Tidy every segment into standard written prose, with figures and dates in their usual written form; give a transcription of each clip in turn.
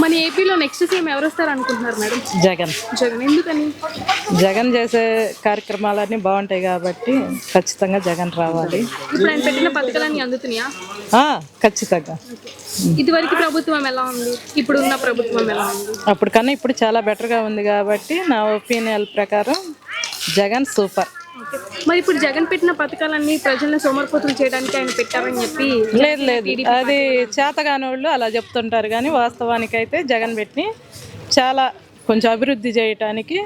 మన ఏపీలో next CM ఎవరు వస్తారు అనుకుంటున్నారు మేడం? జగన్. జగన్. ఎందుకని? జగన్ చేసే కార్యక్రమాలన్నీ బాగుంటాయి కాబట్టి ఖచ్చితంగా జగన్ రావాలి. ఇప్పుడు ఆయన పెట్టిన పథకాలన్నీ అందుతున్నాయా? ఖచ్చితంగా. ఇదివరకు ప్రభుత్వం ఎలా ఉంది, ఇప్పుడు ఉన్న ప్రభుత్వం ఎలా ఉంది? అప్పుడు కన్నా ఇప్పుడు చాలా బెటర్గా ఉంది కాబట్టి నా ఒపీనియన్ ప్రకారం జగన్ సూపర్. మరి ఇప్పుడు జగన్ పెట్టిన పథకాలన్నీ ప్రజలను సోమరిపోతులు చేయడానికి ఆయన పెట్టారని చెప్పి లేదు అది చేతగాని వాళ్ళు అలా చెప్తుంటారు కానీ వాస్తవానికైతే జగన్ పెట్టి చాలా కొంచెం అభివృద్ధి చేయడానికి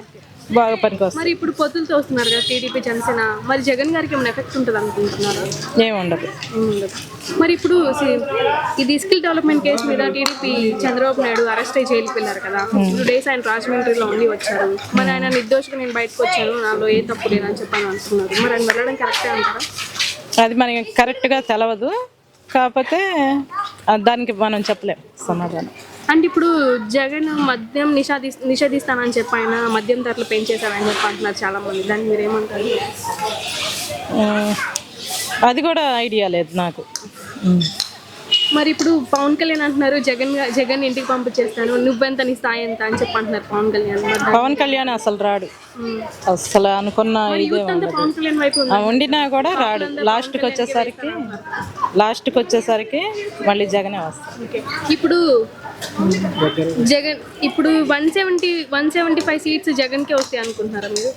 బాగా పనికొస్తుంది. మరి ఇప్పుడు పొత్తులతో వస్తున్నారు కదా టీడీపీ జనసేన, మరి జగన్ గారికి ఏమైనా ఎఫెక్ట్ ఉంటుంది అనుకుంటున్నారా? ఏముండదు. మరి ఇప్పుడు ఇది స్కిల్ డెవలప్మెంట్ కేసు మీద టీడీపీ చంద్రబాబు నాయుడు అరెస్ట్ అయ్యి జైలుకి వెళ్ళారు కదా, 2 days ఆయన రాజమండ్రిలో ఉండి వచ్చారు. మరి ఆయన నిర్దోషిగా నేను బయటకు వచ్చాను, నాలో ఏ తప్పు లేదని చెప్పని అంటున్నారు. మరి ఆయన వెళ్ళడం కరెక్టే అంటారా? అది మనకి కరెక్ట్గా తెలవదు, కాకపోతే దానికి మనం చెప్పలేం సమాధానం. అంటే ఇప్పుడు జగన్ మద్యం నిషేధిస్తానని చెప్పి ఆయన మద్యం ధరలు పెంచేశారని చెప్పి అంటున్నారు చాలా మంది. దాన్ని మీరేమంటారు? అది కూడా ఐడియా లేదు నాకు. మరి ఇప్పుడు పవన్ కళ్యాణ్ అంటున్నారు జగన్ ఇంటికి పంపించేస్తాను, నువ్వెంత నీ స్థాయి ఎంత అని చెప్పి అంటున్నారు పవన్ కళ్యాణ్. పవన్ కళ్యాణ్ అసలు రాడు, అసలు అనుకున్న పవన్ కళ్యాణ్ వైపు ఉండినా కూడా రాడు. లాస్ట్కి వచ్చేసరికి మళ్ళీ జగనే వస్తాడు. ఇప్పుడు జగన్ ఇప్పుడు 175 సీట్స్ జగన్కే వస్తాయి అనుకుంటున్నారా మీరు?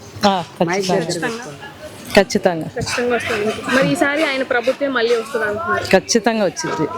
ఖచ్చితంగా వస్తుంది. మరి ఈసారి ఆయన ప్రభుత్వం మళ్ళీ వస్తుంది అంటున్నారు. ఖచ్చితంగా వచ్చింది.